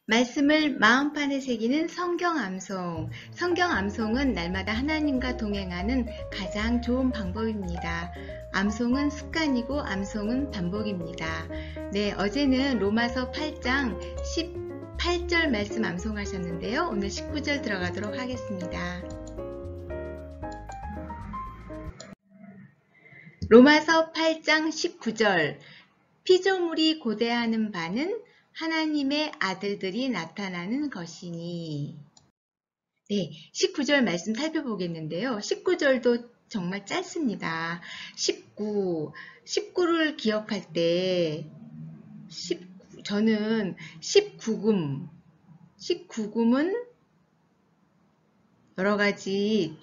말씀을 마음판에 새기는 성경암송. 성경암송은 날마다 하나님과 동행하는 가장 좋은 방법입니다. 암송은 습관이고 암송은 반복입니다. 네, 어제는 로마서 8장 18절 말씀 암송하셨는데요. 오늘 19절 들어가도록 하겠습니다. 로마서 8장 19절. 피조물이 고대하는 바는 하나님의 아들들이 나타나는 것이니. 네, 19절 말씀 살펴보겠는데요. 19절도 정말 짧습니다. 19를 기억할 때 저는 19금은 여러 가지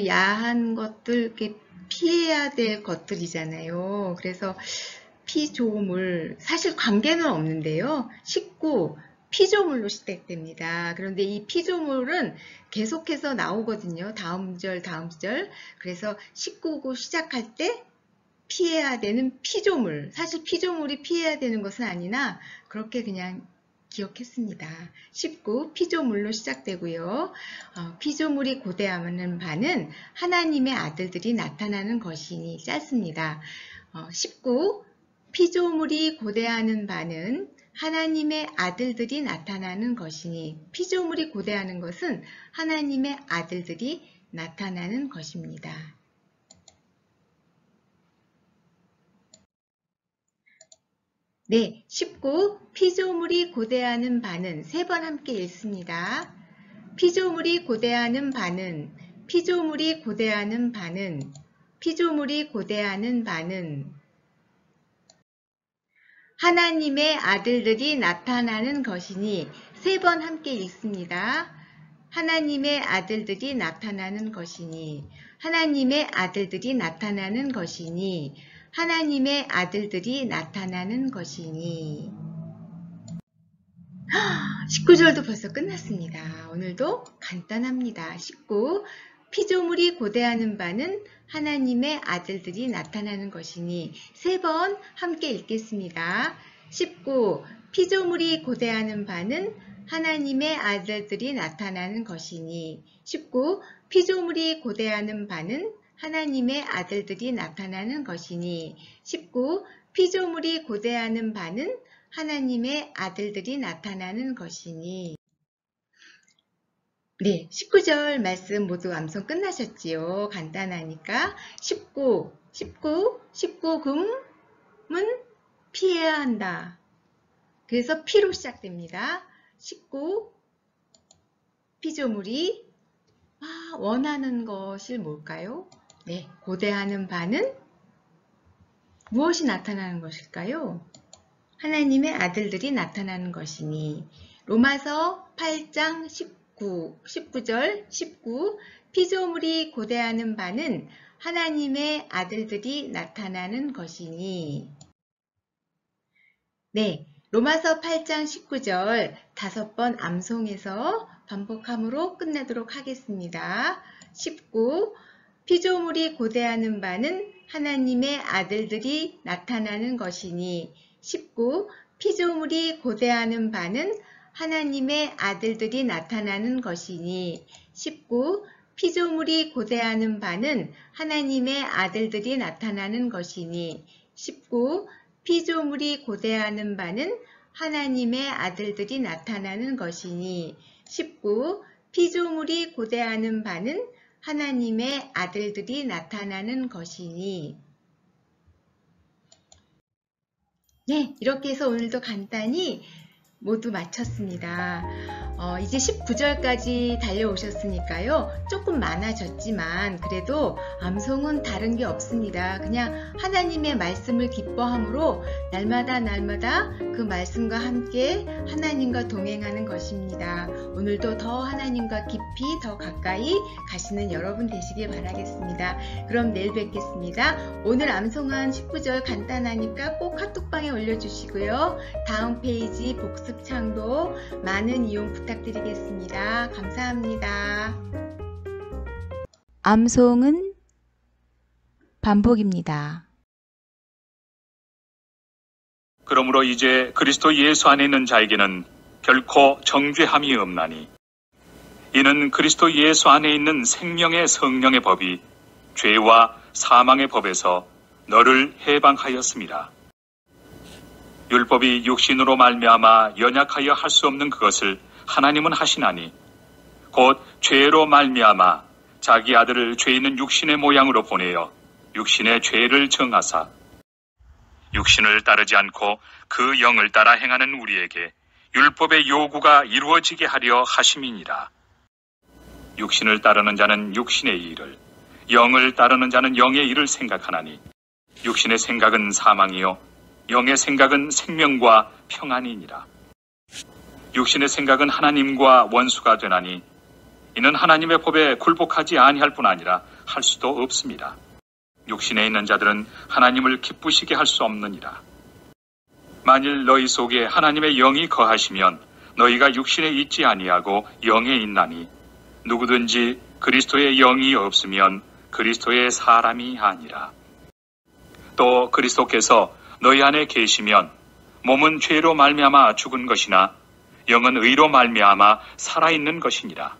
야한 것들, 이렇게 피해야 될 것들이잖아요. 그래서 피조물, 사실 관계는 없는데요. 19, 피조물로 시작됩니다. 그런데 이 피조물은 계속해서 나오거든요. 다음 절. 그래서 19구 시작할 때 피해야 되는 피조물. 사실 피조물이 피해야 되는 것은 아니나 그렇게 그냥 기억했습니다. 19, 피조물로 시작되고요. 피조물이 고대하는 바는 하나님의 아들들이 나타나는 것이니 짧습니다. 19, 피조물이 고대하는 바는 하나님의 아들들이 나타나는 것이니. 피조물이 고대하는 것은 하나님의 아들들이 나타나는 것입니다. 네, 19. 피조물이 고대하는 바는 세 번 함께 읽습니다. 피조물이 고대하는 바는 하나님의 아들들이 나타나는 것이니. 세 번 함께 읽습니다. 하나님의 아들들이 나타나는 것이니. 하나님의 아들들이 나타나는 것이니. 하나님의 아들들이 나타나는 것이니. 19절도 벌써 끝났습니다. 오늘도 간단합니다. 19. 피조물이 고대하는 바는 하나님의 아들들이 나타나는 것이니. 세 번 함께 읽겠습니다. 19. 피조물이 고대하는 바는 하나님의 아들들이 나타나는 것이니. 19. 피조물이 고대하는 바는 하나님의 아들들이 나타나는 것이니. 19. 피조물이 고대하는 바는 하나님의 아들들이 나타나는 것이니. 네, 19절 말씀 모두 암송 끝나셨지요. 간단하니까. 19금은 피해야 한다. 그래서 피로 시작됩니다. 19, 피조물이 원하는 것이 뭘까요? 네, 고대하는 바는 무엇이 나타나는 것일까요? 하나님의 아들들이 나타나는 것이니. 로마서 8장 19절 19. 피조물이 고대하는 바는 하나님의 아들들이 나타나는 것이니. 네, 로마서 8장 19절 5번 암송해서 반복함으로 끝내도록 하겠습니다. 19. 피조물이 고대하는 바는 하나님의 아들들이 나타나는 것이니. 19. 피조물이 고대하는 바는 하나님의 아들들이 나타나는 것이니. 19. 피조물이 고대하는 바는 하나님의 아들들이 나타나는 것이니. 19. 피조물이 고대하는 바는 하나님의 아들들이 나타나는 것이니. 19. 피조물이 고대하는 바는 하나님의 아들들이 나타나는 것이니. 네, 이렇게 해서 오늘도 간단히 모두 마쳤습니다. 이제 19절까지 달려오셨으니까요. 조금 많아졌지만 그래도 암송은 다른 게 없습니다. 그냥 하나님의 말씀을 기뻐함으로 날마다 그 말씀과 함께 하나님과 동행하는 것입니다. 오늘도 더 하나님과 깊이 더 가까이 가시는 여러분 되시길 바라겠습니다. 그럼 내일 뵙겠습니다. 오늘 암송한 19절 간단하니까 꼭 카톡방에 올려주시고요. 다음 페이지 복습 창도 많은 이용 부탁드리겠습니다. 감사합니다. 암송은 반복입니다. 그러므로 이제 그리스도 예수 안에 있는 자에게는 결코 정죄함이 없나니 이는 그리스도 예수 안에 있는 생명의 성령의 법이 죄와 사망의 법에서 너를 해방하였습니다. 율법이 육신으로 말미암아 연약하여 할 수 없는 그것을 하나님은 하시나니 곧 죄로 말미암아 자기 아들을 죄 있는 육신의 모양으로 보내어 육신의 죄를 정하사 육신을 따르지 않고 그 영을 따라 행하는 우리에게 율법의 요구가 이루어지게 하려 하심이니라. 육신을 따르는 자는 육신의 일을, 영을 따르는 자는 영의 일을 생각하나니 육신의 생각은 사망이요 영의 생각은 생명과 평안이니라. 육신의 생각은 하나님과 원수가 되나니 이는 하나님의 법에 굴복하지 아니할 뿐 아니라 할 수도 없습니다. 육신에 있는 자들은 하나님을 기쁘시게 할 수 없느니라. 만일 너희 속에 하나님의 영이 거하시면 너희가 육신에 있지 아니하고 영에 있나니 누구든지 그리스도의 영이 없으면 그리스도의 사람이 아니라. 또 그리스도께서 너희 안에 계시면 몸은 죄로 말미암아 죽은 것이나 영은 의로 말미암아 살아있는 것이니라.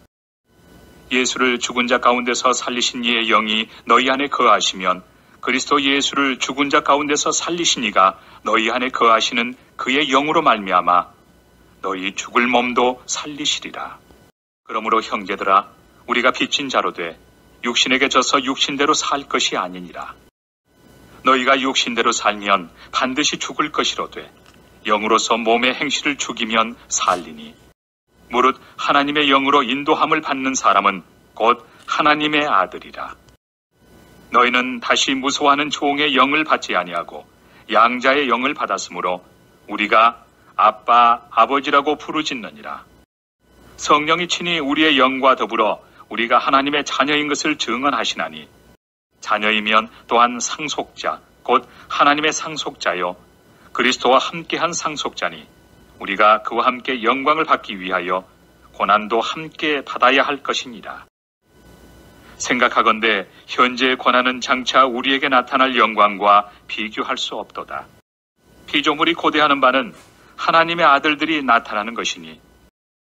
예수를 죽은 자 가운데서 살리신 이의 영이 너희 안에 거하시면 그리스도 예수를 죽은 자 가운데서 살리신 이가 너희 안에 거하시는 그의 영으로 말미암아 너희 죽을 몸도 살리시리라. 그러므로 형제들아 우리가 빚진 자로 돼 육신에게 져서 육신대로 살 것이 아니니라. 너희가 육신대로 살면 반드시 죽을 것이로되 영으로서 몸의 행실을 죽이면 살리니 무릇 하나님의 영으로 인도함을 받는 사람은 곧 하나님의 아들이라. 너희는 다시 무서워하는 종의 영을 받지 아니하고 양자의 영을 받았으므로 우리가 아빠, 아버지라고 부르짖느니라. 성령이 친히 우리의 영과 더불어 우리가 하나님의 자녀인 것을 증언하시나니 자녀이면 또한 상속자, 곧 하나님의 상속자요 그리스도와 함께한 상속자니 우리가 그와 함께 영광을 받기 위하여 고난도 함께 받아야 할 것이니라. 생각하건대 현재의 고난은 장차 우리에게 나타날 영광과 비교할 수 없도다. 피조물이 고대하는 바는 하나님의 아들들이 나타나는 것이니